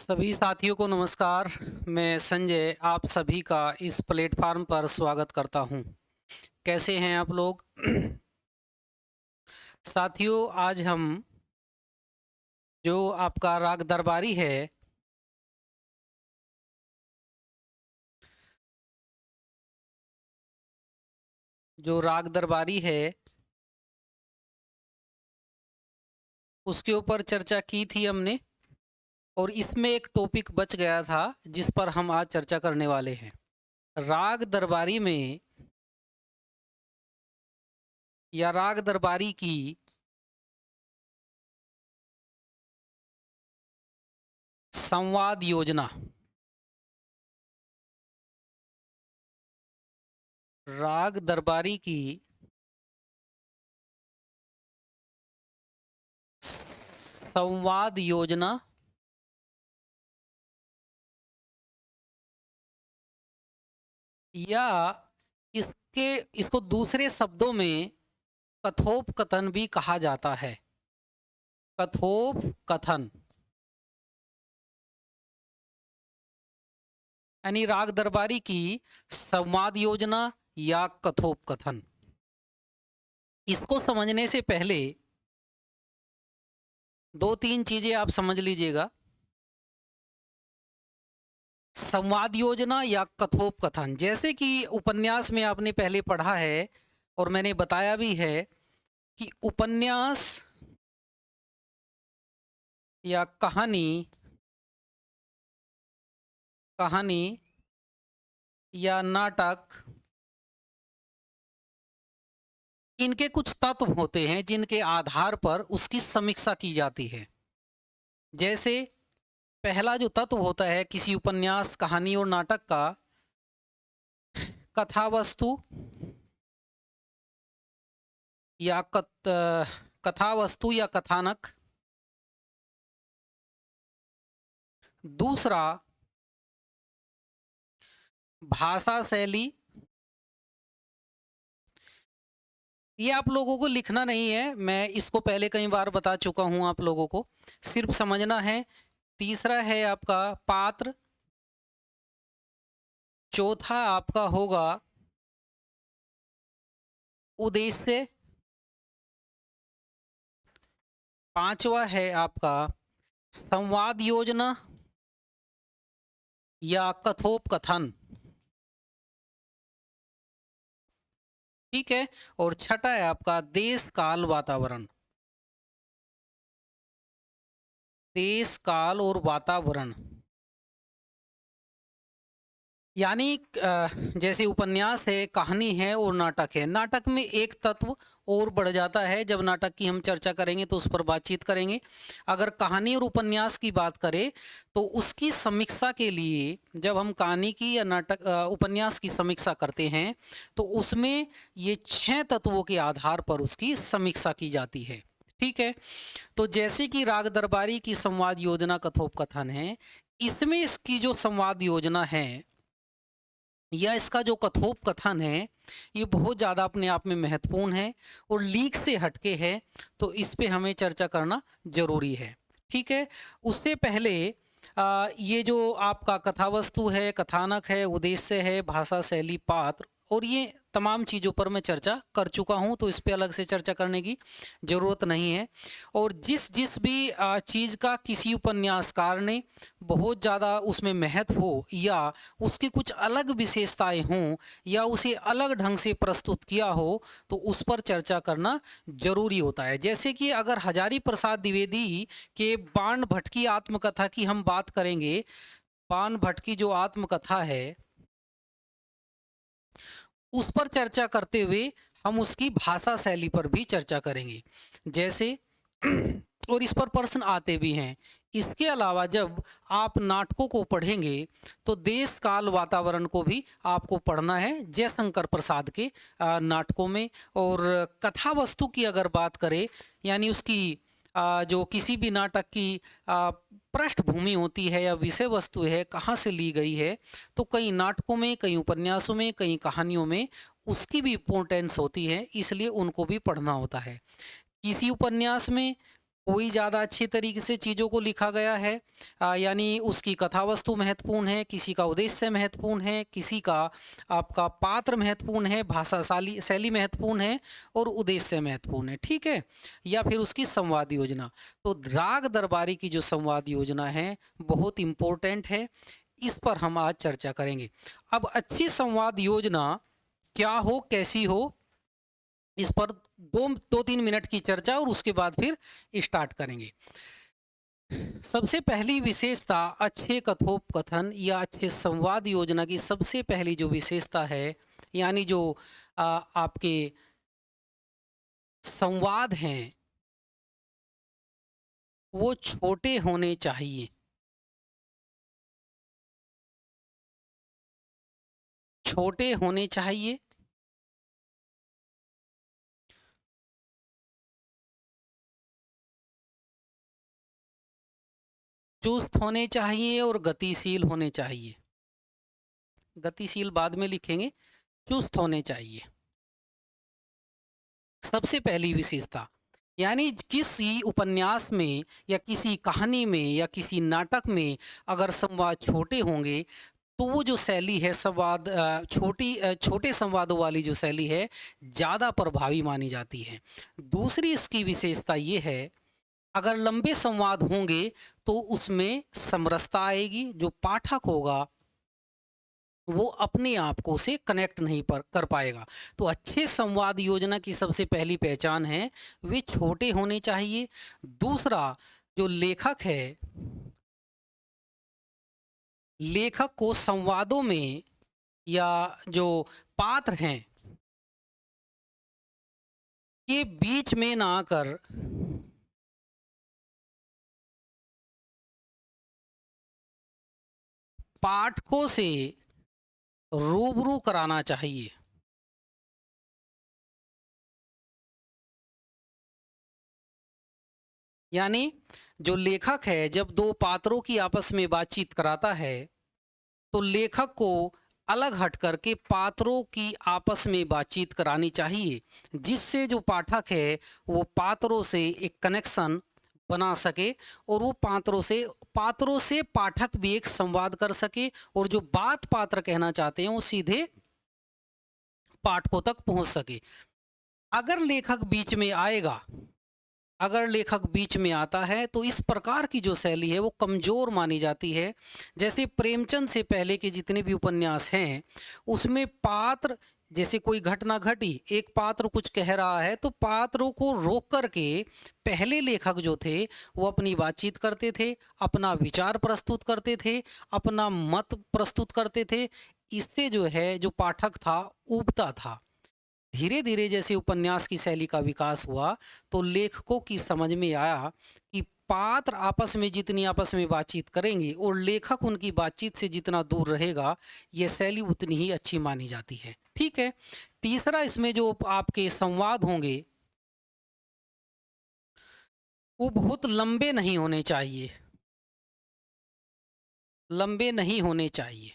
सभी साथियों को नमस्कार। मैं संजय आप सभी का इस प्लेटफॉर्म पर स्वागत करता हूं। कैसे हैं आप लोग? साथियों, आज हम जो आपका राग दरबारी है, जो राग दरबारी है उसके ऊपर चर्चा की थी हमने, और इसमें एक टॉपिक बच गया था जिस पर हम आज चर्चा करने वाले हैं। राग दरबारी में या राग दरबारी की संवाद योजना। राग दरबारी की संवाद योजना या इसको दूसरे शब्दों में कथोपकथन भी कहा जाता है। कथोपकथन यानी राग दरबारी की संवाद योजना या कथोपकथन। इसको समझने से पहले दो तीन चीजें आप समझ लीजिएगा। संवाद योजना या कथोपकथन, जैसे कि उपन्यास में आपने पहले पढ़ा है और मैंने बताया भी है कि उपन्यास या कहानी कहानी या नाटक, इनके कुछ तत्व होते हैं जिनके आधार पर उसकी समीक्षा की जाती है। जैसे पहला जो तत्व होता है किसी उपन्यास, कहानी और नाटक का, कथा वस्तु या कथा वस्तु या कथानक। दूसरा, भाषा शैली। ये आप लोगों को लिखना नहीं है, मैं इसको पहले कई बार बता चुका हूं, आप लोगों को सिर्फ समझना है। तीसरा है आपका पात्र। चौथा आपका होगा उद्देश्य। पांचवा है आपका संवाद योजना या कथोपकथन। ठीक है। और छठा है आपका देश काल वातावरण। देश काल और वातावरण यानी जैसे उपन्यास है, कहानी है और नाटक है। नाटक में एक तत्व और बढ़ जाता है, जब नाटक की हम चर्चा करेंगे तो उस पर बातचीत करेंगे। अगर कहानी और उपन्यास की बात करें तो उसकी समीक्षा के लिए जब हम कहानी की या नाटक उपन्यास की समीक्षा करते हैं तो उसमें ये 6 तत्वों के आधार पर उसकी समीक्षा की जाती है। ठीक है। तो जैसे कि राग दरबारी की संवाद योजना कथोपकथन है, इसमें इसकी जो संवाद योजना है या इसका जो कथोपकथन है, ये बहुत ज़्यादा अपने आप में महत्वपूर्ण है और लीक से हटके है, तो इस पे हमें चर्चा करना जरूरी है। ठीक है। उससे पहले ये जो आपका कथा वस्तु है, कथानक है, उद्देश्य है, भाषा शैली, पात्र, और ये तमाम चीज़ों पर मैं चर्चा कर चुका हूँ, तो इस पे अलग से चर्चा करने की ज़रूरत नहीं है। और जिस जिस भी चीज़ का किसी उपन्यासकार ने बहुत ज़्यादा उसमें महत्व हो या उसकी कुछ अलग विशेषताएं हों या उसे अलग ढंग से प्रस्तुत किया हो, तो उस पर चर्चा करना जरूरी होता है। जैसे कि अगर हजारी प्रसाद द्विवेदी के बाण भट्ट की आत्मकथा की हम बात करेंगे, बाण भट्ट की जो आत्मकथा है उस पर चर्चा करते हुए हम उसकी भाषा शैली पर भी चर्चा करेंगे। जैसे और इस पर प्रश्न आते भी हैं। इसके अलावा जब आप नाटकों को पढ़ेंगे तो देश काल वातावरण को भी आपको पढ़ना है जयशंकर प्रसाद के नाटकों में। और कथा वस्तु की अगर बात करें, यानी उसकी जो किसी भी नाटक की पृष्ठभूमि होती है या विषय वस्तु है, कहाँ से ली गई है, तो कई नाटकों में, कई उपन्यासों में, कई कहानियों में उसकी भी इम्पोर्टेंस होती है, इसलिए उनको भी पढ़ना होता है। किसी उपन्यास में कोई ज़्यादा अच्छे तरीके से चीज़ों को लिखा गया है, यानी उसकी कथा वस्तु महत्वपूर्ण है, किसी का उद्देश्य महत्वपूर्ण है, किसी का आपका पात्र महत्वपूर्ण है, भाषा शैली शैली महत्वपूर्ण है और उद्देश्य महत्वपूर्ण है, ठीक है? या फिर उसकी संवाद योजना। तो राग दरबारी की जो संवाद योजना है बहुत इम्पोर्टेंट है, इस पर हम आज चर्चा करेंगे। अब अच्छी संवाद योजना क्या हो, कैसी हो, इस पर दो तीन मिनट की चर्चा और उसके बाद फिर स्टार्ट करेंगे। सबसे पहली विशेषता अच्छे कथोपकथन या अच्छे संवाद योजना की सबसे पहली जो विशेषता है, यानी जो आपके संवाद हैं वो छोटे होने चाहिए। छोटे होने चाहिए, चुस्त होने चाहिए और गतिशील होने चाहिए। गतिशील बाद में लिखेंगे, चुस्त होने चाहिए। सबसे पहली विशेषता, यानी किसी उपन्यास में या किसी कहानी में या किसी नाटक में अगर संवाद छोटे होंगे तो वो जो शैली है संवाद छोटे संवादों वाली जो शैली है ज़्यादा प्रभावी मानी जाती है। दूसरी इसकी विशेषता ये है, अगर लंबे संवाद होंगे तो उसमें समरसता आएगी, जो पाठक होगा वो अपने आप को उसे कनेक्ट नहीं कर पाएगा। तो अच्छे संवाद योजना की सबसे पहली पहचान है वे छोटे होने चाहिए। दूसरा, जो लेखक है, लेखक को संवादों में या जो पात्र हैं के बीच में ना आकर पाठकों से रूबरू कराना चाहिए। यानी जो लेखक है जब दो पात्रों की आपस में बातचीत कराता है तो लेखक को अलग हट करके पात्रों की आपस में बातचीत करानी चाहिए, जिससे जो पाठक है वो पात्रों से एक कनेक्शन बना सके और वो पात्रों से पाठक भी एक संवाद कर सके और जो बात पात्र कहना चाहते हैं वो सीधे पाठकों तक पहुंच सके। अगर लेखक बीच में आएगा, अगर लेखक बीच में आता है तो इस प्रकार की जो शैली है वो कमज़ोर मानी जाती है। जैसे प्रेमचंद से पहले के जितने भी उपन्यास हैं उसमें पात्र, जैसे कोई घटना घटी, एक पात्र कुछ कह रहा है तो पात्रों को रोक करके पहले लेखक जो थे वो अपनी बातचीत करते थे, अपना विचार प्रस्तुत करते थे, अपना मत प्रस्तुत करते थे। इससे जो है जो पाठक था ऊबता था। धीरे धीरे जैसे उपन्यास की शैली का विकास हुआ तो लेखकों की समझ में आया कि पात्र आपस में बातचीत करेंगे और लेखक उनकी बातचीत से जितना दूर रहेगा यह शैली उतनी ही अच्छी मानी जाती है, ठीक है। तीसरा, इसमें जो आपके संवाद होंगे वो बहुत लंबे नहीं होने चाहिए। लंबे नहीं होने चाहिए।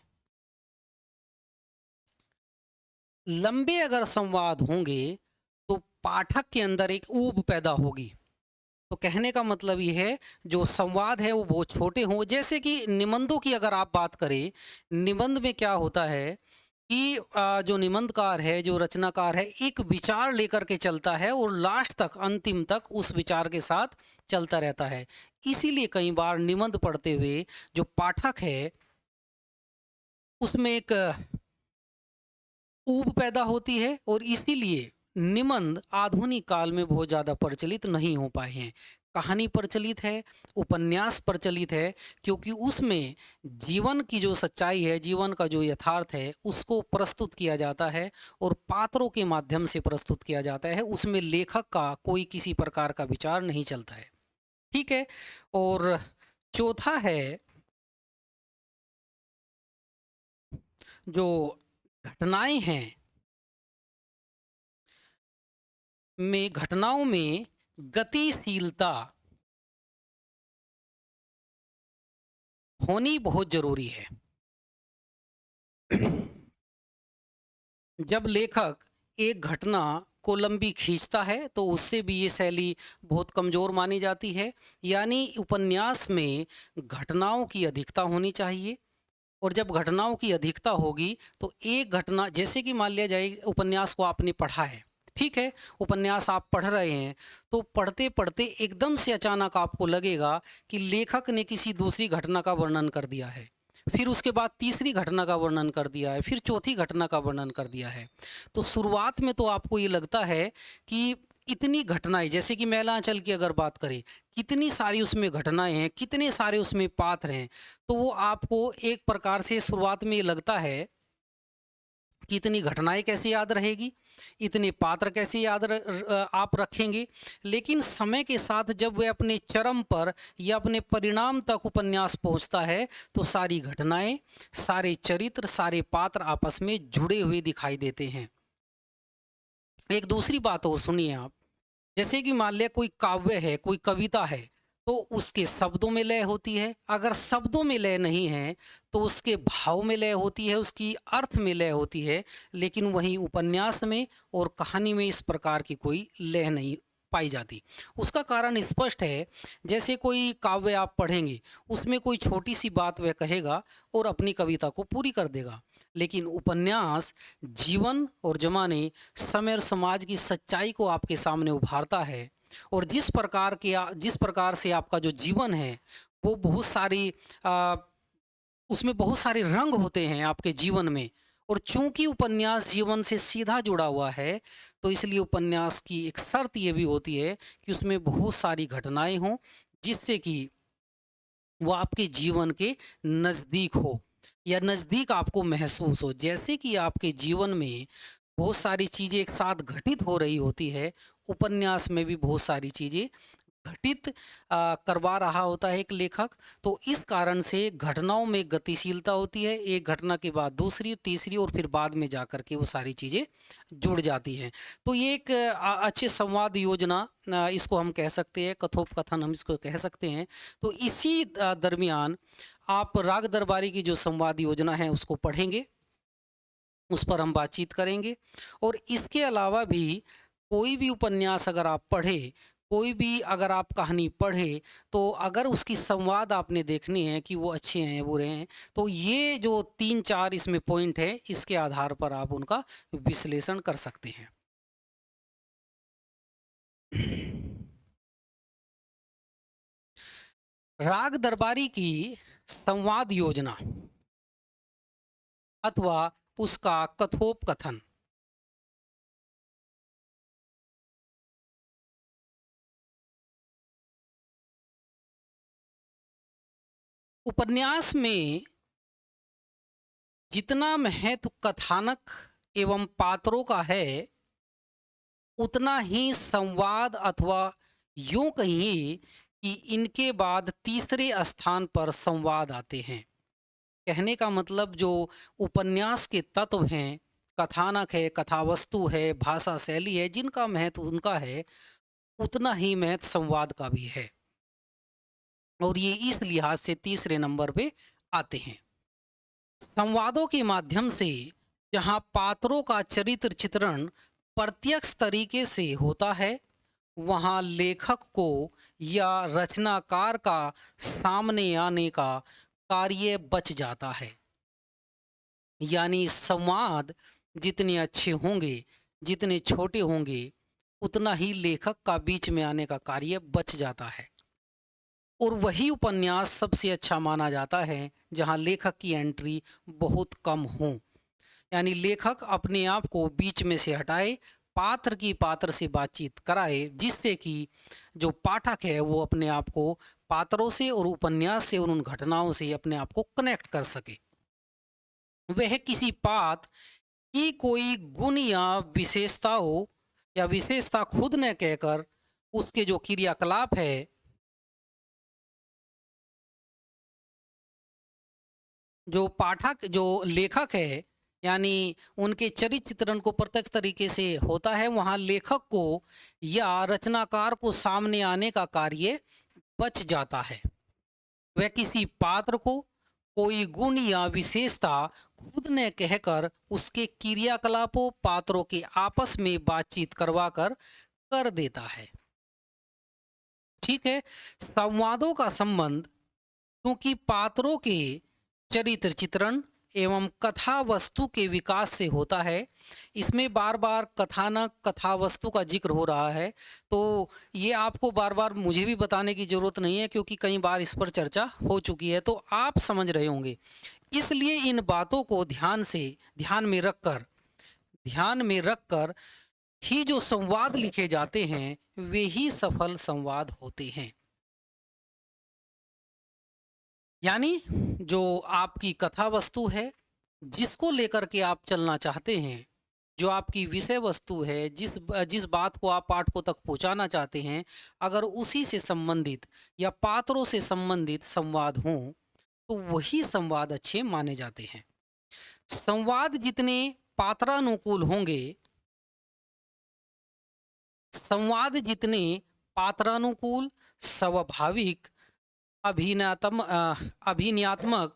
लंबे अगर संवाद होंगे तो पाठक के अंदर एक ऊब पैदा होगी। तो कहने का मतलब ये है जो संवाद है वो बहुत छोटे हों। जैसे कि निबंधों की अगर आप बात करें, निबंध में क्या होता है कि जो निबंधकार है, जो रचनाकार है, एक विचार लेकर के चलता है और लास्ट तक, अंतिम तक उस विचार के साथ चलता रहता है। इसीलिए कई बार निबंध पढ़ते हुए जो पाठक है उसमें एक ऊब पैदा होती है और इसीलिए निबंध आधुनिक काल में बहुत ज़्यादा प्रचलित नहीं हो पाए हैं। कहानी प्रचलित है, उपन्यास प्रचलित है, क्योंकि उसमें जीवन की जो सच्चाई है, जीवन का जो यथार्थ है उसको प्रस्तुत किया जाता है और पात्रों के माध्यम से प्रस्तुत किया जाता है। उसमें लेखक का कोई किसी प्रकार का विचार नहीं चलता है, ठीक है। और चौथा है जो घटनाएं हैं में, घटनाओं में गतिशीलता होनी बहुत जरूरी है। जब लेखक एक घटना को लंबी खींचता है तो उससे भी ये शैली बहुत कमज़ोर मानी जाती है। यानी उपन्यास में घटनाओं की अधिकता होनी चाहिए, और जब घटनाओं की अधिकता होगी तो एक घटना, जैसे कि मान लिया जाए उपन्यास को आपने पढ़ा है, ठीक है, उपन्यास आप पढ़ रहे हैं, तो पढ़ते पढ़ते एकदम से अचानक आपको लगेगा कि लेखक ने किसी दूसरी घटना का वर्णन कर दिया है, फिर उसके बाद तीसरी घटना का वर्णन कर दिया है, फिर चौथी घटना का वर्णन कर दिया है। तो शुरुआत में तो आपको ये लगता है कि इतनी घटनाएं, जैसे कि मैलांचल की अगर बात करें, कितनी सारी उसमें घटनाएं हैं, कितने सारे उसमें पात्र हैं, तो वो आपको एक प्रकार से शुरुआत में ये लगता है कि इतनी घटनाएं कैसे याद रहेगी, इतने पात्र कैसे आप रखेंगे। लेकिन समय के साथ जब वह अपने चरम पर या अपने परिणाम तक उपन्यास पहुंचता है तो सारी घटनाएं, सारे चरित्र, सारे पात्र आपस में जुड़े हुए दिखाई देते हैं। एक दूसरी बात और सुनिए आप, जैसे कि मान लिया कोई काव्य है, कोई कविता है, तो उसके शब्दों में लय होती है। अगर शब्दों में लय नहीं है तो उसके भाव में लय होती है, उसकी अर्थ में लय होती है। लेकिन वहीं उपन्यास में और कहानी में इस प्रकार की कोई लय नहीं पाई जाती। उसका कारण स्पष्ट है। जैसे कोई काव्य आप पढ़ेंगे, उसमें कोई छोटी सी बात वह कहेगा और अपनी कविता को पूरी कर देगा। लेकिन उपन्यास जीवन और जमाने, समय और समाज की सच्चाई को आपके सामने उभारता है। और जिस प्रकार से आपका जो जीवन है वो बहुत सारी आ, उसमें बहुत सारे रंग होते हैं आपके जीवन में। और चूंकि उपन्यास जीवन से सीधा जुड़ा हुआ है, तो इसलिए उपन्यास की एक शर्त ये भी होती है कि उसमें बहुत सारी घटनाएं हों, जिससे कि वो आपके जीवन के नज़दीक हो या नज़दीक आपको महसूस हो। जैसे कि आपके जीवन में बहुत सारी चीज़ें एक साथ घटित हो रही होती है, उपन्यास में भी बहुत सारी चीज़ें घटित करवा रहा होता है एक लेखक। तो इस कारण से घटनाओं में गतिशीलता होती है, एक घटना के बाद दूसरी, तीसरी, और फिर बाद में जाकर के वो सारी चीज़ें जुड़ जाती हैं। तो ये एक अच्छे संवाद योजना, इसको हम कह सकते हैं, कथोपकथन हम इसको कह सकते हैं। तो इसी दरमियान आप राग दरबारी की जो संवाद योजना है उसको पढ़ेंगे, उस पर हम बातचीत करेंगे। और इसके अलावा भी कोई भी उपन्यास अगर आप पढ़े, कोई भी अगर आप कहानी पढ़े, तो अगर उसकी संवाद आपने देखनी है कि वो अच्छे हैं बुरे हैं, तो ये जो 3-4 इसमें पॉइंट है, इसके आधार पर आप उनका विश्लेषण कर सकते हैं। राग दरबारी की संवाद योजना अथवा उसका कथोपकथन। उपन्यास में जितना महत्व कथानक एवं पात्रों का है, उतना ही संवाद, अथवा यूं कहिए कि इनके बाद तीसरे स्थान पर संवाद आते हैं। कहने का मतलब जो उपन्यास के तत्व हैं, कथानक है, कथावस्तु है, भाषा शैली है, जिनका महत्व उनका है, उतना ही महत्व संवाद का भी है। और ये इस लिहाज से तीसरे नंबर पे आते हैं। संवादों के माध्यम से जहाँ पात्रों का चरित्र चित्रण प्रत्यक्ष तरीके से होता है, वहाँ लेखक को या रचनाकार का सामने आने का कार्य बच जाता है। यानी संवाद जितने अच्छे होंगे, जितने छोटे होंगे, उतना ही लेखक का बीच में आने का कार्य बच जाता है। और वही उपन्यास सबसे अच्छा माना जाता है जहाँ लेखक की एंट्री बहुत कम हो। यानी लेखक अपने आप को बीच में से हटाए, पात्र से बातचीत कराए, जिससे कि जो पाठक है वो अपने आप को पात्रों से और उपन्यास से और उन घटनाओं से अपने आप को कनेक्ट कर सके। वह किसी पात्र की कोई गुण या विशेषता हो, या विशेषता खुद न कहकर उसके जो क्रियाकलाप है, जो लेखक है, यानी उनके चरित्र चित्रण को प्रत्यक्ष तरीके से होता है, वहाँ लेखक को या रचनाकार को सामने आने का कार्य बच जाता है। वह किसी पात्र को कोई गुण या विशेषता खुद ने कहकर उसके क्रियाकलापों पात्रों के आपस में बातचीत करवाकर कर देता है। ठीक है। संवादों का संबंध क्योंकि पात्रों के चरित्र चित्रण एवं कथा वस्तु के विकास से होता है। इसमें बार बार कथानक कथा वस्तु का जिक्र हो रहा है, तो ये आपको बार बार मुझे भी बताने की ज़रूरत नहीं है क्योंकि कई बार इस पर चर्चा हो चुकी है, तो आप समझ रहे होंगे। इसलिए इन बातों को ध्यान में रखकर ही जो संवाद लिखे जाते हैं वे ही सफल संवाद होते हैं। यानी जो आपकी कथा वस्तु है, जिसको लेकर के आप चलना चाहते हैं, जो आपकी विषय वस्तु है, जिस बात को आप पाठकों तक पहुंचाना चाहते हैं, अगर उसी से संबंधित या पात्रों से संबंधित संवाद हों तो वही संवाद अच्छे माने जाते हैं। संवाद जितने पात्रानुकूल होंगे, स्वाभाविक, अभिनयात्मक,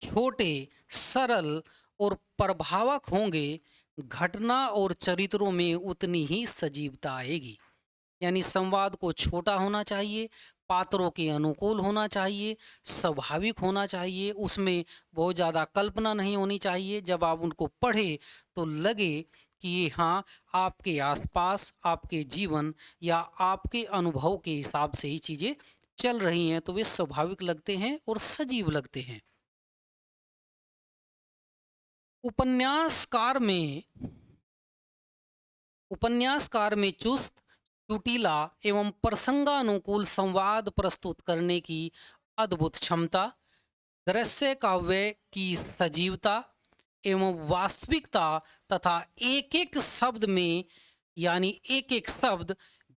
छोटे, सरल और प्रभावक होंगे, घटना और चरित्रों में उतनी ही सजीवता आएगी। यानी संवाद को छोटा होना चाहिए, पात्रों के अनुकूल होना चाहिए, स्वाभाविक होना चाहिए, उसमें बहुत ज़्यादा कल्पना नहीं होनी चाहिए। जब आप उनको पढ़े तो लगे कि ये हाँ आपके आसपास, आपके जीवन या आपके अनुभव के हिसाब से ही चीज़ें चल रही हैं, तो वे स्वाभाविक लगते हैं और सजीव लगते हैं। उपन्यासकार में चुस्त, चुटीला एवं प्रसंगानुकूल संवाद प्रस्तुत करने की अद्भुत क्षमता, दृश्य काव्य की सजीवता एवं वास्तविकता तथा एक एक शब्द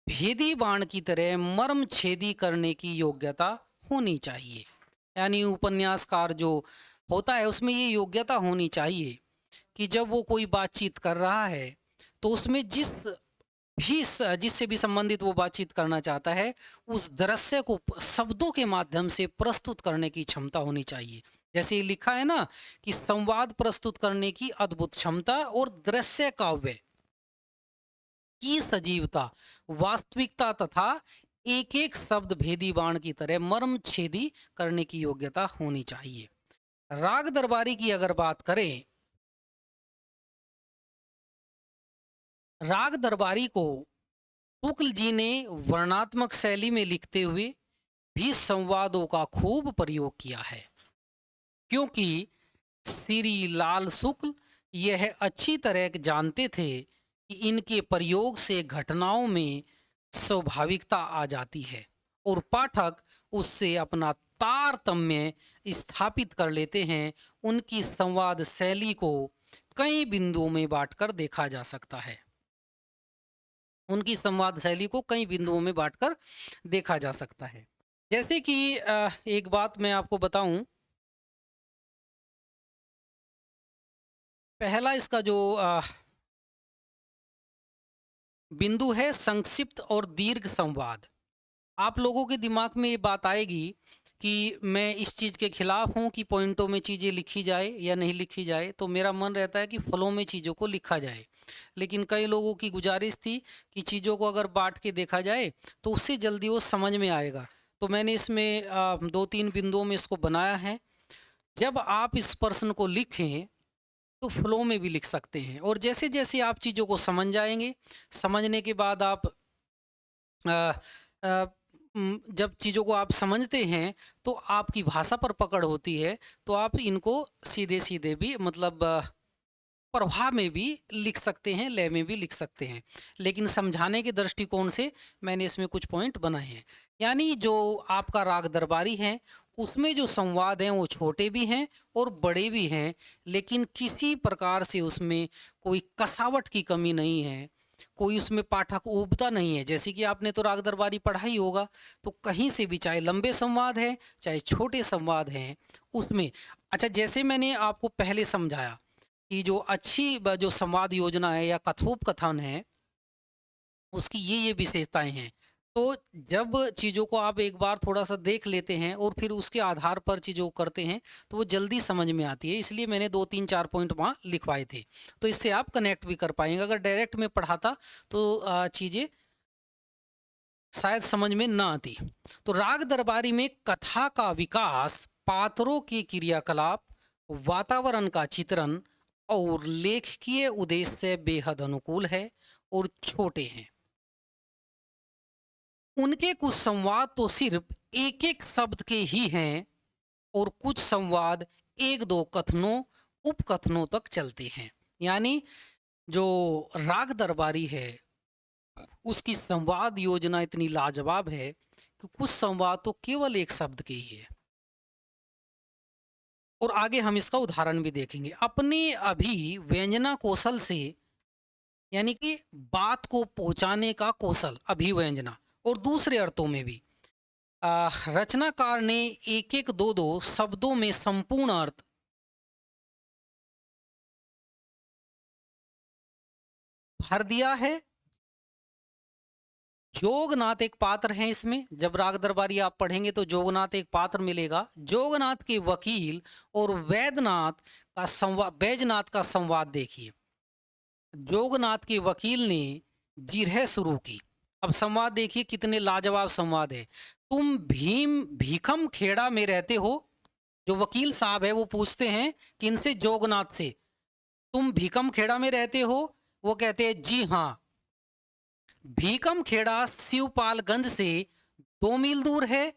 भेदी बाण की तरह मर्म छेदी करने की योग्यता होनी चाहिए। यानी उपन्यासकार जो होता है उसमें ये योग्यता होनी चाहिए कि जब वो कोई बातचीत कर रहा है तो उसमें जिससे भी संबंधित वो बातचीत करना चाहता है, उस दृश्य को शब्दों के माध्यम से प्रस्तुत करने की क्षमता होनी चाहिए। जैसे लिखा है ना कि संवाद प्रस्तुत करने की अद्भुत क्षमता और दृश्य काव्य की सजीवता, वास्तविकता तथा एक एक शब्द भेदी बाण की तरह मर्म छेदी करने की योग्यता होनी चाहिए। राग दरबारी की अगर बात करें, राग दरबारी को शुक्ल जी ने वर्णात्मक शैली में लिखते हुए भी संवादों का खूब प्रयोग किया है, क्योंकि श्री लाल शुक्ल यह अच्छी तरह जानते थे कि इनके प्रयोग से घटनाओं में स्वाभाविकता आ जाती है और पाठक उससे अपना तारतम्य स्थापित कर लेते हैं। उनकी संवाद शैली को कई बिंदुओं में बांटकर देखा जा सकता है। जैसे कि एक बात मैं आपको बताऊं, पहला इसका जो बिंदु है संक्षिप्त और दीर्घ संवाद। आप लोगों के दिमाग में ये बात आएगी कि मैं इस चीज़ के खिलाफ हूँ कि पॉइंटों में चीज़ें लिखी जाए या नहीं लिखी जाए, तो मेरा मन रहता है कि फ्लो में चीज़ों को लिखा जाए। लेकिन कई लोगों की गुजारिश थी कि चीज़ों को अगर बांट के देखा जाए तो उससे जल्दी वो समझ में आएगा। तो मैंने इसमें 2-3 बिंदुओं में इसको बनाया है। जब आप इस प्रश्न को लिखें तो फ्लो में भी लिख सकते हैं, और जैसे जैसे आप चीज़ों को समझ जाएंगे, समझने के बाद आप जब चीज़ों को आप समझते हैं तो आपकी भाषा पर पकड़ होती है, तो आप इनको सीधे सीधे भी मतलब प्रवाह में भी लिख सकते हैं, लय में भी लिख सकते हैं। लेकिन समझाने के दृष्टिकोण से मैंने इसमें कुछ पॉइंट बनाए हैं। यानी जो आपका राग दरबारी है उसमें जो संवाद हैं वो छोटे भी हैं और बड़े भी हैं, लेकिन किसी प्रकार से उसमें कोई कसावट की कमी नहीं है, कोई उसमें पाठक ऊबता नहीं है। जैसे कि आपने तो राग दरबारी पढ़ा ही होगा, तो कहीं से भी चाहे लंबे संवाद हैं चाहे छोटे संवाद हैं उसमें, अच्छा जैसे मैंने आपको पहले समझाया कि जो अच्छी जो संवाद योजना है या कथोपकथन है उसकी ये विशेषताएं हैं। तो जब चीज़ों को आप एक बार थोड़ा-सा देख लेते हैं और फिर उसके आधार पर चीज़ों को करते हैं, तो वो जल्दी समझ में आती है। इसलिए मैंने 2, 3, 4 पॉइंट वहाँ लिखवाए थे। तो इससे आप कनेक्ट भी कर पाएँगे। अगर डायरेक्ट में पढ़ाता तो चीज़ें शायद समझ में ना आती। तो राग दरबारी में कथा का विकास, पात्रों के क्रियाकलाप, वातावरण का चित्रण और लेखकीय उद्देश्य से बेहद अनुकूल है और छोटे हैं। उनके कुछ संवाद तो सिर्फ एक-एक शब्द के ही हैं और कुछ संवाद 1-2 कथनों, उपकथनों तक चलते हैं। यानी जो राग दरबारी है, उसकी संवाद योजना इतनी लाजवाब है कि कुछ संवाद तो केवल एक शब्द के ही है। और आगे हम इसका उदाहरण भी देखेंगे। अपने अभिव्यंजना कौशल से, यानी कि बात को पहुंचाने का कौशल, अभिव्यंजना, और दूसरे अर्थों में भी रचनाकार ने एक-एक, दो-दो शब्दों में संपूर्ण अर्थ भर दिया है। जोगनाथ एक पात्र है इसमें। जब राग दरबारी आप पढ़ेंगे तो जोगनाथ एक पात्र मिलेगा। जोगनाथ के वकील और बैजनाथ का संवाद देखिए। जोगनाथ के वकील ने जिरह शुरू की। अब संवाद देखिए कितने लाजवाब संवाद है। तुम भीखम खेड़ा में रहते हो। जो वकील साहब है वो पूछते हैं किनसे? जोगनाथ से। तुम भीकम खेड़ा में रहते हो? वो कहते हैं जी हाँ। भीकम खेड़ा शिवपालगंज से 2 मील दूर है।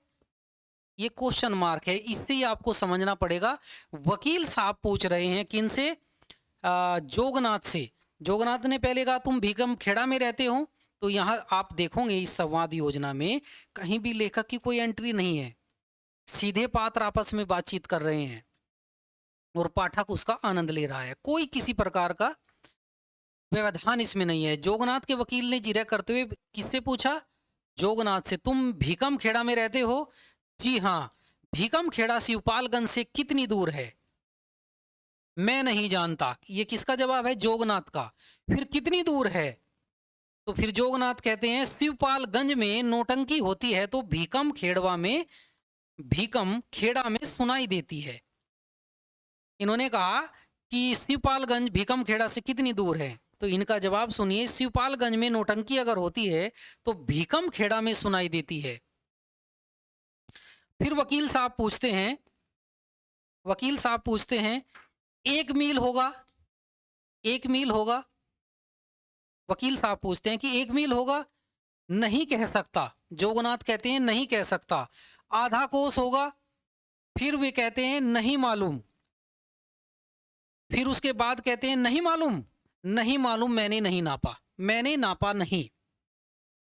ये क्वेश्चन मार्क है, इससे ही आपको समझना पड़ेगा। वकील साहब पूछ रहे हैं किनसे? जोगनाथ से। जोगनाथ ने पहले कहा तुम भीकम खेड़ा में रहते हो। तो यहाँ आप देखोगे इस संवाद योजना में कहीं भी लेखक की कोई एंट्री नहीं है। सीधे पात्र आपस में बातचीत कर रहे हैं और पाठक उसका आनंद ले रहा है। कोई किसी प्रकार का व्यवधान इसमें नहीं है। जोगनाथ के वकील ने जिरह करते हुए किससे पूछा? जोगनाथ से। तुम भीकम खेड़ा में रहते हो? जी हाँ। भीकम खेड़ा शिवपालगंज से कितनी दूर है? मैं नहीं जानता। ये किसका जवाब है? जोगनाथ का। फिर कितनी दूर है? तो फिर जोगनाथ कहते हैं शिवपालगंज में नौटंकी होती है तो भीकम खेड़ा में सुनाई देती है। इन्होंने कहा कि शिवपालगंज भीकम खेड़ा से कितनी दूर है? तो इनका जवाब सुनिए। शिवपालगंज में नौटंकी अगर होती है तो भीकम खेड़ा में सुनाई देती है। फिर वकील साहब पूछते हैं 1 मील होगा? 1 मील होगा? वकील साहब पूछते हैं कि 1 मील होगा? नहीं कह सकता। जोगनाथ कहते हैं नहीं कह सकता। आधा कोस होगा? फिर वे कहते हैं नहीं मालूम। फिर उसके बाद कहते हैं नहीं मालूम। नहीं मालूम, मैंने नहीं नापा। मैंने नापा नहीं।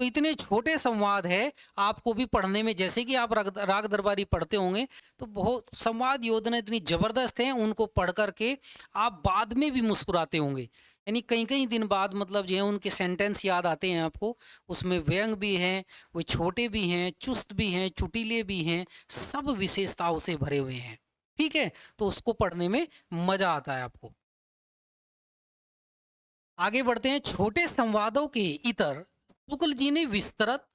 तो इतने छोटे संवाद है, आपको भी पढ़ने में, जैसे कि आप राग दरबारी पढ़ते होंगे तो बहुत संवाद योजना इतनी जबरदस्त है, उनको पढ़ करके आप बाद में भी मुस्कुराते होंगे। यानी कई कई दिन बाद मतलब जो है उनके सेंटेंस याद आते हैं आपको। उसमें व्यंग भी हैं, वो छोटे भी हैं, चुस्त भी हैं, चुटीले भी हैं, सब विशेषताओं से भरे हुए हैं। ठीक है, तो उसको पढ़ने में मजा आता है आपको। आगे बढ़ते हैं। छोटे संवादों के इतर शुक्ल जी ने विस्तृत,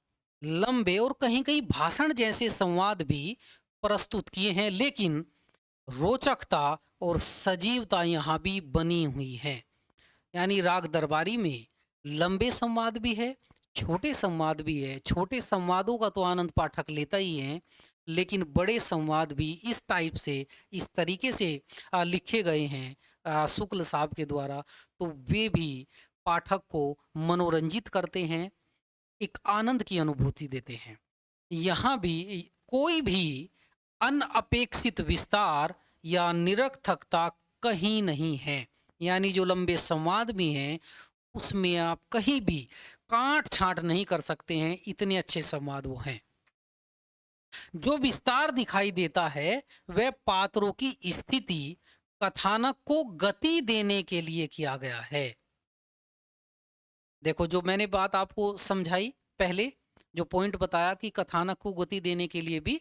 लंबे और कहीं कहीं भाषण जैसे संवाद भी प्रस्तुत किए हैं, लेकिन रोचकता और सजीवता यहाँ भी बनी हुई है। यानी राग दरबारी में लंबे संवाद भी है, छोटे संवाद भी है। छोटे संवादों का तो आनंद पाठक लेता ही है, लेकिन बड़े संवाद भी इस टाइप से, इस तरीके से लिखे गए हैं शुक्ल साहब के द्वारा, तो वे भी पाठक को मनोरंजित करते हैं, एक आनंद की अनुभूति देते हैं। यहाँ भी कोई भी अनअपेक्षित विस्तार या निरर्थकता कहीं नहीं है। यानी जो लंबे संवाद भी हैं उसमें आप कहीं भी काट छांट नहीं कर सकते हैं, इतने अच्छे संवाद वो हैं। जो विस्तार दिखाई देता है वह पात्रों की स्थिति, कथानक को गति देने के लिए किया गया है। देखो, जो मैंने बात आपको समझाई पहले, जो पॉइंट बताया कि कथानक को गति देने के लिए भी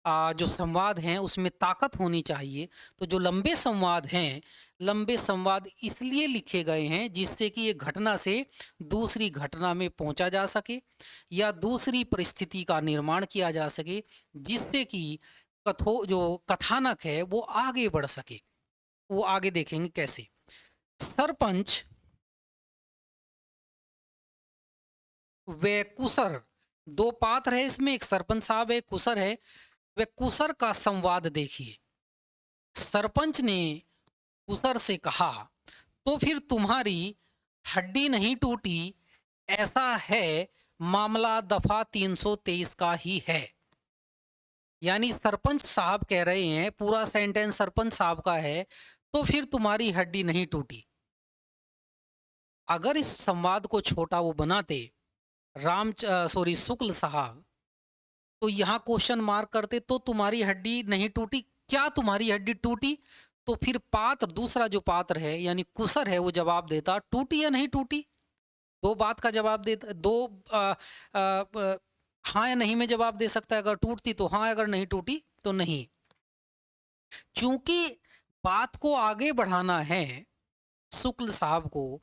जो संवाद हैं उसमें ताकत होनी चाहिए। तो जो लंबे संवाद हैं, लंबे संवाद इसलिए लिखे गए हैं जिससे कि एक घटना से दूसरी घटना में पहुंचा जा सके या दूसरी परिस्थिति का निर्माण किया जा सके, जिससे कि कथो जो कथानक है वो आगे बढ़ सके। वो आगे देखेंगे कैसे। सरपंच व कुसर, दो पात्र है इसमें, एक सरपंच साहब है, एक कुसर है। वे कुसर का संवाद देखिए। सरपंच ने कुसर से कहा, तो फिर तुम्हारी हड्डी नहीं टूटी, ऐसा है मामला दफा 323 का ही है। यानी सरपंच साहब कह रहे हैं, पूरा सेंटेंस सरपंच साहब का है, तो फिर तुम्हारी हड्डी नहीं टूटी। अगर इस संवाद को छोटा वो बनाते शुक्ल साहब, तो यहाँ क्वेश्चन मार्क करते, तो तुम्हारी हड्डी नहीं टूटी, क्या तुम्हारी हड्डी टूटी? तो फिर पात्र, दूसरा जो पात्र है यानी कुसर है, वो जवाब देता टूटी या नहीं टूटी। दो बात का जवाब देता, दो हाँ या नहीं में जवाब दे सकता है। अगर टूटती तो हाँ, अगर नहीं टूटी तो नहीं। चूंकि बात को आगे बढ़ाना है, शुक्ल साहब को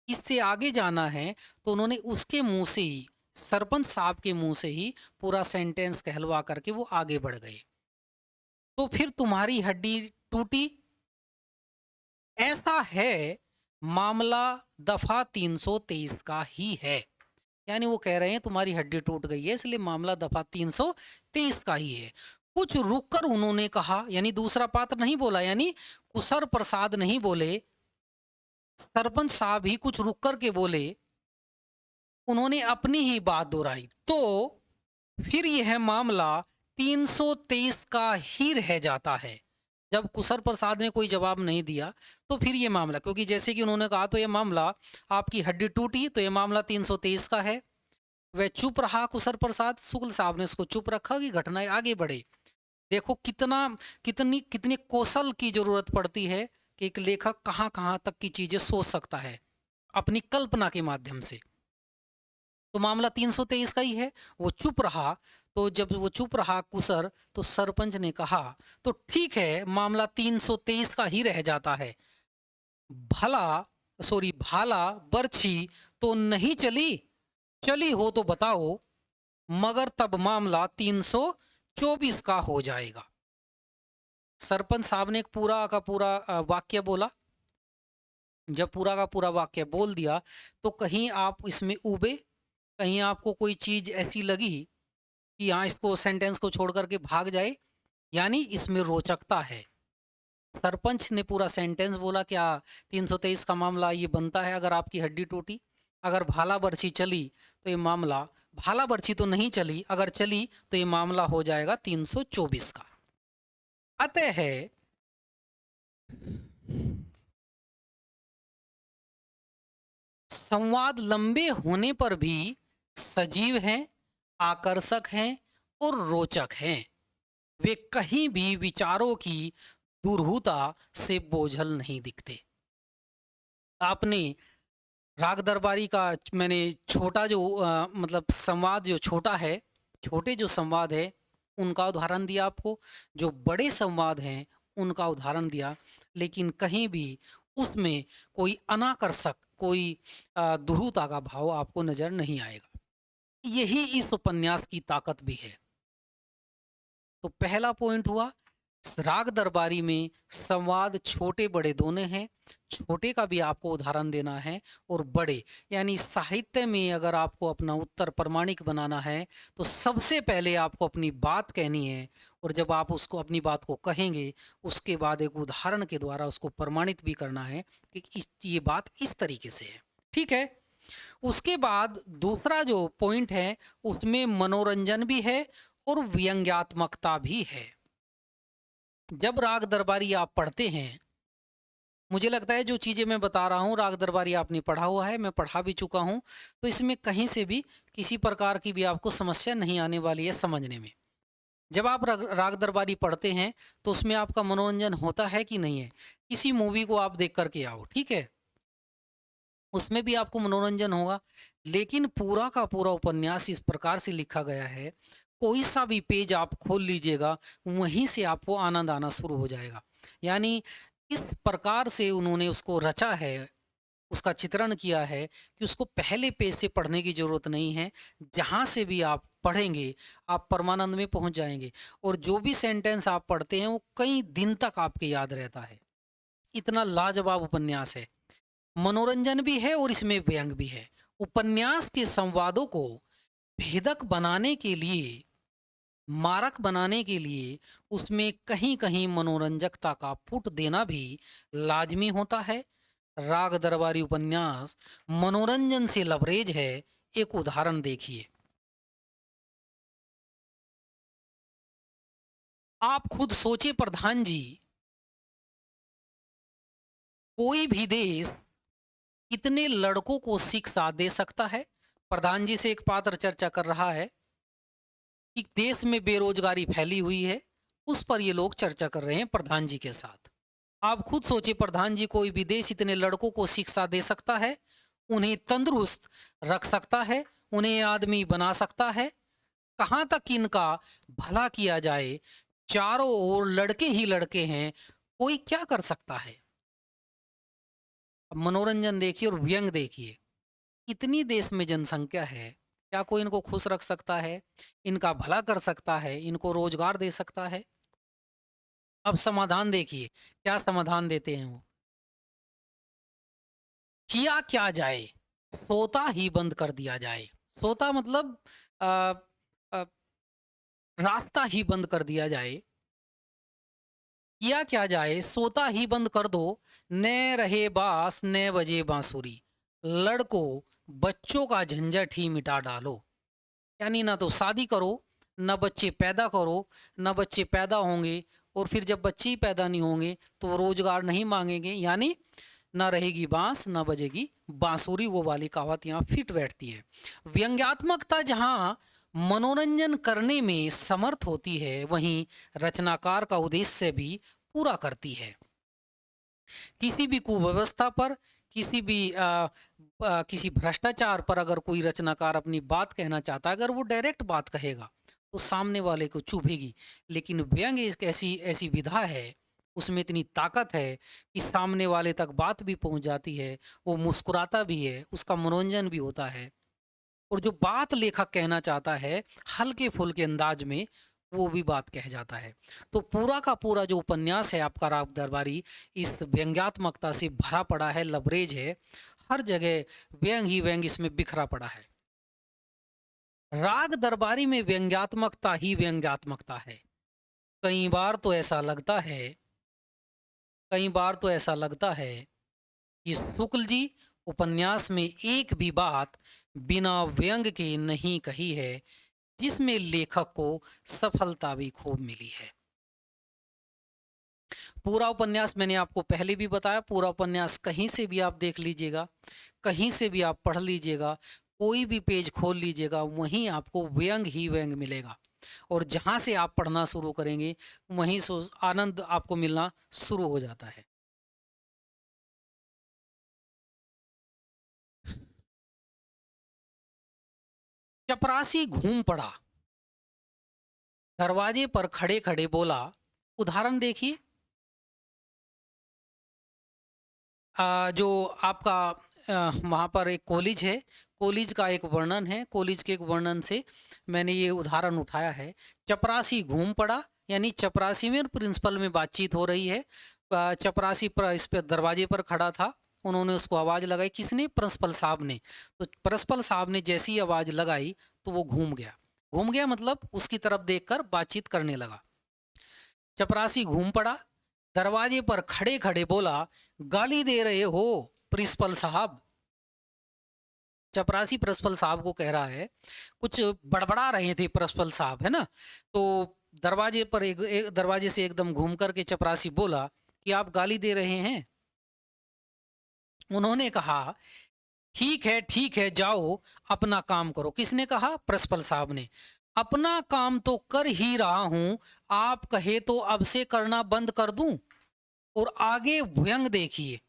इससे आगे जाना है, तो उन्होंने उसके मुंह से ही, सरपंच साहब के मुंह से ही पूरा सेंटेंस कहलवा करके वो आगे बढ़ गए। तो फिर तुम्हारी हड्डी टूटी, ऐसा है मामला दफा 323 का ही है। यानी वो कह रहे हैं तुम्हारी हड्डी टूट गई है, इसलिए मामला दफा 323 का ही है। कुछ रुककर उन्होंने कहा, यानी दूसरा पात्र नहीं बोला, यानी कुसर प्रसाद नहीं बोले, सरपंच साहब ही कुछ रुक कर के बोले, उन्होंने अपनी ही बात दोहराई। तो फिर यह मामला 323 का ही रह जाता है। जब कुसर प्रसाद ने कोई जवाब नहीं दिया तो फिर ये मामला, क्योंकि जैसे कि उन्होंने कहा तो ये मामला आपकी हड्डी टूटी, तो ये मामला 323 का है। वह चुप रहा कुसर प्रसाद, शुक्ल साहब ने उसको चुप रखा कि घटनाएं आगे बढ़े। देखो कितनी कितनी कौशल की जरूरत पड़ती है कि एक लेखक कहाँ कहाँ तक की चीजें सोच सकता है अपनी कल्पना के माध्यम से। तो मामला 323 का ही है। वो चुप रहा, तो जब वो चुप रहा कुसर, तो सरपंच ने कहा, तो ठीक है मामला 323 का ही रह जाता है। भाला बर्छी तो नहीं चली, चली हो तो बताओ, मगर तब मामला 324 का हो जाएगा। सरपंच साहब ने एक पूरा का पूरा वाक्य बोला। जब पूरा का पूरा वाक्य बोल दिया तो कहीं आप इसमें उबे, कहीं आपको कोई चीज ऐसी लगी कि यहाँ इसको सेंटेंस को छोड़ करके भाग जाए, यानी इसमें रोचकता है। सरपंच ने पूरा सेंटेंस बोला, क्या 323 का मामला ये बनता है अगर आपकी हड्डी टूटी। अगर भाला बर्छी चली तो ये मामला, भाला बर्छी तो नहीं चली, अगर चली तो ये मामला हो जाएगा 324 का। अतः है संवाद लंबे होने पर भी सजीव हैं, आकर्षक हैं और रोचक हैं। वे कहीं भी विचारों की दुरूहता से बोझल नहीं दिखते। आपने राग दरबारी का मैंने छोटा जो मतलब संवाद जो छोटा है, छोटे जो संवाद है उनका उदाहरण दिया आपको, जो बड़े संवाद हैं उनका उदाहरण दिया, लेकिन कहीं भी उसमें कोई अनाकर्षक, कोई दुरूहता का भाव आपको नजर नहीं आएगा। यही इस उपन्यास की ताकत भी है। तो पहला पॉइंट हुआ, राग दरबारी में संवाद छोटे बड़े दोनों हैं। छोटे का भी आपको उदाहरण देना है और बड़े, यानी साहित्य में अगर आपको अपना उत्तर प्रमाणिक बनाना है तो सबसे पहले आपको अपनी बात कहनी है, और जब आप उसको अपनी बात को कहेंगे उसके बाद एक उदाहरण के द्वारा उसको प्रमाणित भी करना है कि ये बात इस तरीके से है। ठीक है। उसके बाद दूसरा जो पॉइंट है उसमें मनोरंजन भी है और व्यंग्यात्मकता भी है। जब राग दरबारी आप पढ़ते हैं, मुझे लगता है जो चीज़ें मैं बता रहा हूँ राग दरबारी आपने पढ़ा हुआ है, मैं पढ़ा भी चुका हूँ, तो इसमें कहीं से भी किसी प्रकार की भी आपको समस्या नहीं आने वाली है समझने में। जब आप राग दरबारी पढ़ते हैं तो उसमें आपका मनोरंजन होता है कि नहीं है। किसी मूवी को आप देख करके आओ, ठीक है, उसमें भी आपको मनोरंजन होगा, लेकिन पूरा का पूरा उपन्यास इस प्रकार से लिखा गया है, कोई सा भी पेज आप खोल लीजिएगा, वहीं से आपको आनंद आना शुरू हो जाएगा। यानी इस प्रकार से उन्होंने उसको रचा है, उसका चित्रण किया है कि उसको पहले पेज से पढ़ने की ज़रूरत नहीं है। जहाँ से भी आप पढ़ेंगे, आप परमानंद में पहुँच जाएँगे और जो भी सेंटेंस आप पढ़ते हैं, वो कई दिन तक आपके याद रहता है। इतना लाजवाब उपन्यास है। मनोरंजन भी है और इसमें व्यंग भी है। उपन्यास के संवादों को भेदक बनाने के लिए, मारक बनाने के लिए उसमें कहीं-कहीं मनोरंजकता का पुट देना भी लाज़मी होता है। राग दरबारी उपन्यास मनोरंजन से लबरेज है। एक उदाहरण देखिए। आप खुद सोचिए प्रधान जी, कोई भी देश कितने लड़कों को शिक्षा दे सकता है? प्रधान जी से एक पात्र चर्चा कर रहा है कि देश में बेरोजगारी फैली हुई है, उस पर ये लोग चर्चा कर रहे हैं प्रधान जी के साथ। आप खुद सोचिए प्रधान जी, कोई भी देश इतने लड़कों को शिक्षा दे सकता है, उन्हें तंदुरुस्त रख सकता है, उन्हें आदमी बना सकता है, कहाँ तक इनका भला किया जाए, चारों ओर लड़के ही लड़के हैं, कोई क्या कर सकता है? अब मनोरंजन देखिए और व्यंग देखिए। इतनी देश में जनसंख्या है, क्या कोई इनको खुश रख सकता है? इनका भला कर सकता है? इनको रोजगार दे सकता है? अब समाधान देखिए, क्या समाधान देते हैं वो? किया क्या जाए? सोता ही बंद कर दिया जाए। सोता मतलब अ, अ, रास्ता ही बंद कर दिया जाए। किया क्या जाए? सोता ही बंद कर दो, न रहे बाँस न बजे बाँसुरी। लड़कों, बच्चों का झंझट ही मिटा डालो। यानी ना तो शादी करो, ना बच्चे पैदा करो, ना बच्चे पैदा होंगे और फिर जब बच्चे ही पैदा नहीं होंगे तो वो रोजगार नहीं मांगेंगे। यानी ना रहेगी बांस ना बजेगी बांसुरी, वो वाली कहावत यहाँ फिट बैठती है। व्यंग्यात्मकता जहाँ मनोरंजन करने में समर्थ होती है, वहीं रचनाकार का उद्देश्य भी पूरा करती है। किसी भी कुव्यवस्था पर, किसी भी किसी भ्रष्टाचार पर अगर कोई रचनाकार अपनी बात कहना चाहता है, अगर वो डायरेक्ट बात कहेगा तो सामने वाले को चुभेगी। लेकिन व्यंग एक ऐसी ऐसी विधा है, उसमें इतनी ताकत है कि सामने वाले तक बात भी पहुंच जाती है, वो मुस्कुराता भी है, उसका मनोरंजन भी होता है और जो बात लेखक कहना चाहता है हल्के फुल्के अंदाज में, वो भी बात कह जाता है। तो पूरा का पूरा जो उपन्यास है आपका राग दरबारी, इस व्यंग्यात्मकता से भरा पड़ा है, लबरेज है। हर जगह व्यंग ही व्यंग इसमें बिखरा पड़ा है। राग दरबारी में व्यंग्यात्मकता ही व्यंग्यात्मकता है। कई बार तो ऐसा लगता है, कई बार तो ऐसा लगता है कि शुक्ल जी उपन्यास में एक भी बात बिना व्यंग के नहीं कही है, जिसमें लेखक को सफलता भी खूब मिली है। पूरा उपन्यास मैंने आपको पहले भी बताया, पूरा उपन्यास कहीं से भी आप देख लीजिएगा, कहीं से भी आप पढ़ लीजिएगा, कोई भी पेज खोल लीजिएगा, वहीं आपको व्यंग ही व्यंग मिलेगा। और जहाँ से आप पढ़ना शुरू करेंगे, वहीं से आनंद आपको मिलना शुरू हो जाता है। चपरासी घूम पड़ा, दरवाजे पर खड़े खड़े बोला। उदाहरण देखिए। जो आपका वहाँ पर एक कॉलेज है, कॉलेज का एक वर्णन है, कॉलेज के एक वर्णन से मैंने ये उदाहरण उठाया है। चपरासी घूम पड़ा, यानी चपरासी में और प्रिंसिपल में बातचीत हो रही है। चपरासी पर इस पे दरवाजे पर खड़ा था, उन्होंने उसको आवाज़ लगाई, किसने? प्रिंसिपल साहब ने। तो प्रिंसिपल साहब ने जैसी आवाज़ लगाई तो वो घूम गया। घूम गया मतलब उसकी तरफ देखकर बातचीत करने लगा। चपरासी घूम पड़ा, दरवाजे पर खड़े खड़े बोला, गाली दे रहे हो प्रिंसिपल साहब। चपरासी प्रिंसिपल साहब को कह रहा है, कुछ बड़बड़ा रहे थे प्रिंसिपल साहब, है ना? तो दरवाजे पर दरवाजे से एकदम घूम करके चपरासी बोला कि आप गाली दे रहे हैं। उन्होंने कहा, ठीक है, जाओ अपना काम करो। किसने कहा? प्रिंसिपल साहब ने। अपना काम तो कर ही रहा हूं, आप कहे तो अब से करना बंद कर दूं? और आगे व्यंग देखिए,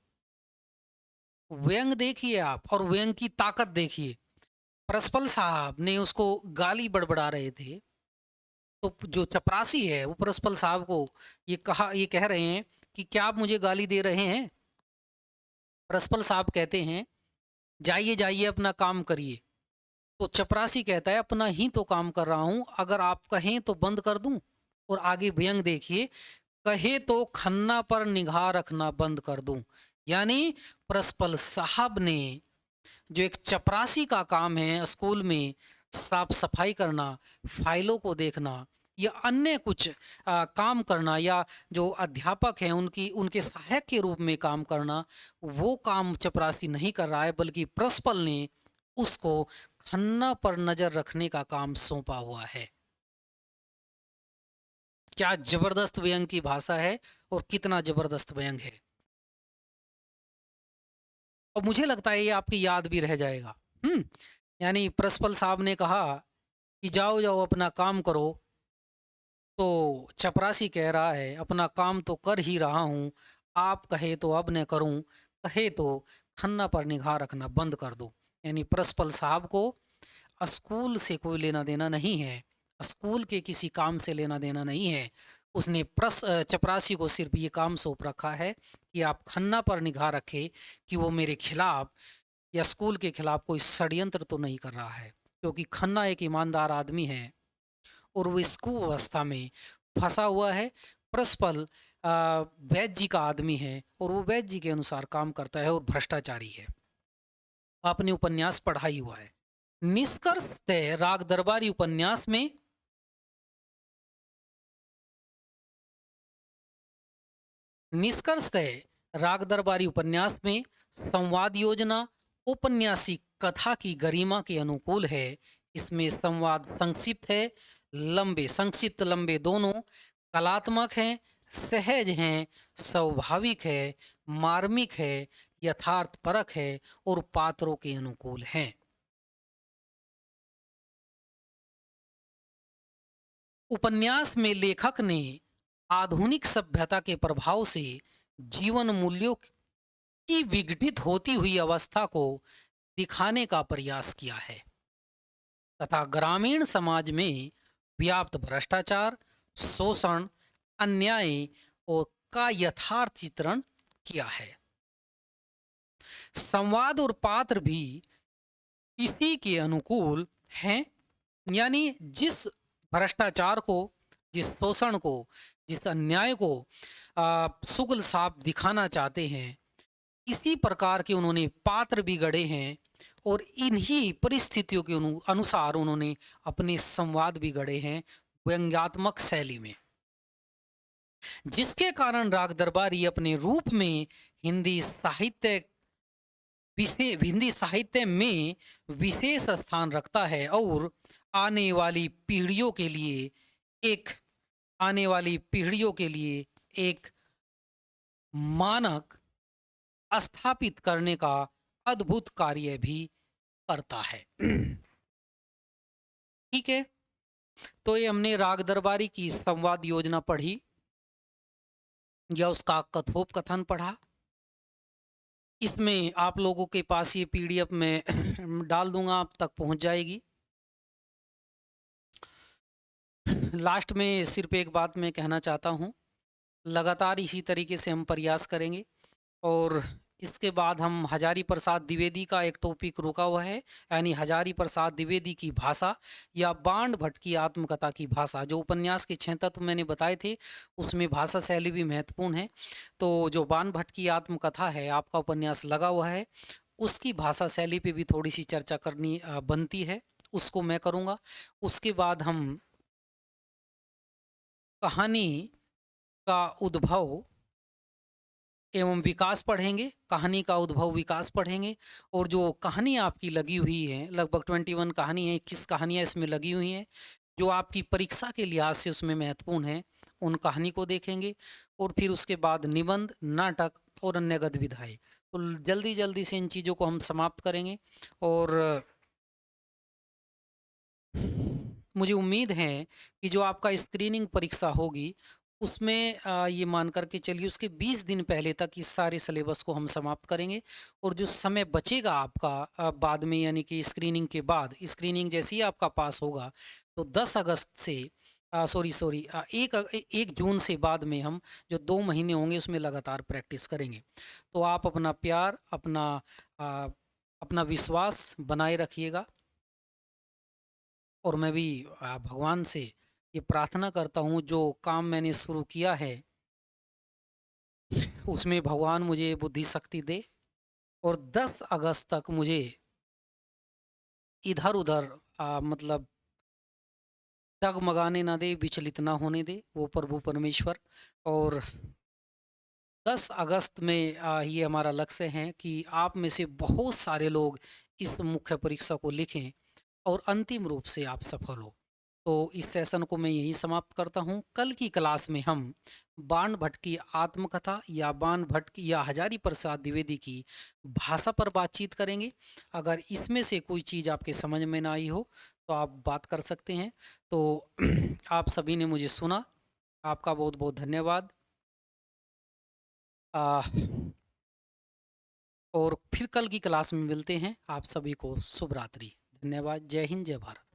व्यंग देखिए आप, और व्यंग की ताकत देखिए। प्रिंसिपल साहब ने उसको गाली बड़बड़ा रहे थे, तो जो चपरासी है वो प्रिंसिपल साहब को ये कह रहे हैं कि क्या आप मुझे गाली दे रहे हैं? प्रिंसिपल साहब कहते हैं, जाइए जाइए अपना काम करिए। तो चपरासी कहता है, अपना ही तो काम कर रहा हूं, अगर आप कहें तो बंद कर दूं। और आगे व्यंग देखिए, कहे तो खन्ना पर निगाह रखना बंद कर दूं। यानी प्रिंसिपल साहब ने जो एक चपरासी का काम है स्कूल में, साफ सफाई करना, फाइलों को देखना या अन्य कुछ काम करना, या जो अध्यापक हैं उनकी उनके सहायक के रूप में काम करना, वो काम चपरासी नहीं कर रहा है, बल्कि प्रिंसिपल ने उसको खन्ना पर नजर रखने का काम सौंपा हुआ है। क्या जबरदस्त व्यंग की भाषा है और कितना जबरदस्त व्यंग है। और मुझे लगता है ये आपकी याद भी रह जाएगा। यानी प्रिंसिपल साहब ने कहा कि जाओ जाओ अपना काम करो, तो चपरासी कह रहा है अपना काम तो कर ही रहा हूँ, आप कहे तो अब न करूँ, कहे तो खन्ना पर निगाह रखना बंद कर दो। यानी प्रिंसिपल साहब को स्कूल से कोई लेना देना नहीं है, स्कूल के किसी काम से लेना देना नहीं है। उसने चपरासी को सिर्फ ये काम सौंप रखा है कि आप खन्ना पर निगाह रखें कि वो मेरे खिलाफ या स्कूल के खिलाफ कोई षड्यंत्र तो नहीं कर रहा है, क्योंकि खन्ना एक ईमानदार आदमी है और वो इस कुअवस्था में फंसा हुआ है। प्रिंसिपल वैद्य जी का आदमी है और वो वैद्य जी के अनुसार काम करता है और भ्रष्टाचारी है। आपने उपन्यास पढ़ा ही हुआ है। निष्कर्षतः राग दरबारी उपन्यास में राग दरबारी उपन्यास में संवाद योजना औपन्यासिक कथा की गरिमा के अनुकूल है। इसमें संवाद संक्षिप्त है, लंबे संक्षिप्त लंबे दोनों, कलात्मक हैं, सहज हैं, स्वाभाविक है, मार्मिक है, यथार्थपरक है और पात्रों के अनुकूल हैं। उपन्यास में लेखक ने आधुनिक सभ्यता के प्रभाव से जीवन मूल्यों की विघटित होती हुई अवस्था को दिखाने का प्रयास किया है तथा ग्रामीण समाज में व्याप्त भ्रष्टाचार, शोषण, अन्याय और का यथार्थ चित्रण किया है। संवाद और पात्र भी इसी के अनुकूल हैं। यानी जिस भ्रष्टाचार को, जिस शोषण को, जिस अन्याय को शुक्ल साहब दिखाना चाहते हैं, इसी प्रकार के उन्होंने पात्र भी गढ़े हैं और इन्हीं परिस्थितियों के अनुसार उन्होंने अपने संवाद भी गढ़े हैं व्यंग्यात्मक शैली में, जिसके कारण राग दरबारी अपने रूप में हिंदी साहित्य में विशेष स्थान रखता है और आने वाली पीढ़ियों के लिए एक एक मानक स्थापित करने का अद्भुत कार्य भी करता है। ठीक है, तो ये हमने राग दरबारी की संवाद योजना पढ़ी या उसका कथोपकथन पढ़ा। इसमें आप लोगों के पास ये पीडीएफ में डाल दूंगा, आप तक पहुंच जाएगी। लास्ट में सिर्फ एक बात मैं कहना चाहता हूँ, लगातार इसी तरीके से हम प्रयास करेंगे और इसके बाद हम हजारी प्रसाद द्विवेदी का एक टॉपिक रुका हुआ है, यानी हजारी प्रसाद द्विवेदी की भाषा या बाण भट्ट की आत्मकथा की भाषा। जो उपन्यास के 6 तत्व मैंने बताए थे उसमें भाषा शैली भी महत्वपूर्ण है। तो जो बाण भट्ट की आत्मकथा है, आपका उपन्यास लगा हुआ है, उसकी भाषा शैली पे भी थोड़ी सी चर्चा करनी बनती है, उसको मैं करूँगा। उसके बाद हम कहानी का उद्भव एवं विकास पढ़ेंगे, कहानी का उद्भव विकास पढ़ेंगे। और जो कहानी आपकी लगी हुई है, लगभग 21 कहानी है, 21 कहानियाँ इसमें लगी हुई हैं जो आपकी परीक्षा के लिहाज से उसमें महत्वपूर्ण है, उन कहानी को देखेंगे। और फिर उसके बाद निबंध, नाटक और अन्य गतिविधियाँ। तो जल्दी जल्दी से इन चीज़ों को हम समाप्त करेंगे और मुझे उम्मीद है कि जो आपका स्क्रीनिंग परीक्षा होगी उसमें ये मान कर के चलिए उसके 20 दिन पहले तक इस सारे सिलेबस को हम समाप्त करेंगे। और जो समय बचेगा आपका बाद में, यानी कि स्क्रीनिंग के बाद, स्क्रीनिंग जैसे ही आपका पास होगा तो 10 अगस्त से सॉरी 1 जून से बाद में हम जो 2 महीने होंगे उसमें लगातार प्रैक्टिस करेंगे। तो आप अपना प्यार, आ, अपना विश्वास बनाए रखिएगा। और मैं भी भगवान से ये प्रार्थना करता हूँ, जो काम मैंने शुरू किया है उसमें भगवान मुझे बुद्धि शक्ति दे, और 10 अगस्त तक मुझे इधर उधर मतलब डगमगाने ना दे, विचलित ना होने दे वो प्रभु परमेश्वर। और 10 अगस्त में ये हमारा लक्ष्य है कि आप में से बहुत सारे लोग इस मुख्य परीक्षा को लिखें और अंतिम रूप से आप सफल हो। तो इस सेशन को मैं यही समाप्त करता हूँ। कल की क्लास में हम बाण भट्ट की आत्मकथा या बाण भट्ट की या हजारी प्रसाद द्विवेदी की भाषा पर बातचीत करेंगे। अगर इसमें से कोई चीज़ आपके समझ में ना आई हो तो आप बात कर सकते हैं। तो आप सभी ने मुझे सुना, आपका बहुत बहुत धन्यवाद। आ, और फिर कल की क्लास में मिलते हैं। आप सभी को शुभ रात्रि। धन्यवाद। जय हिंद, जय भारत।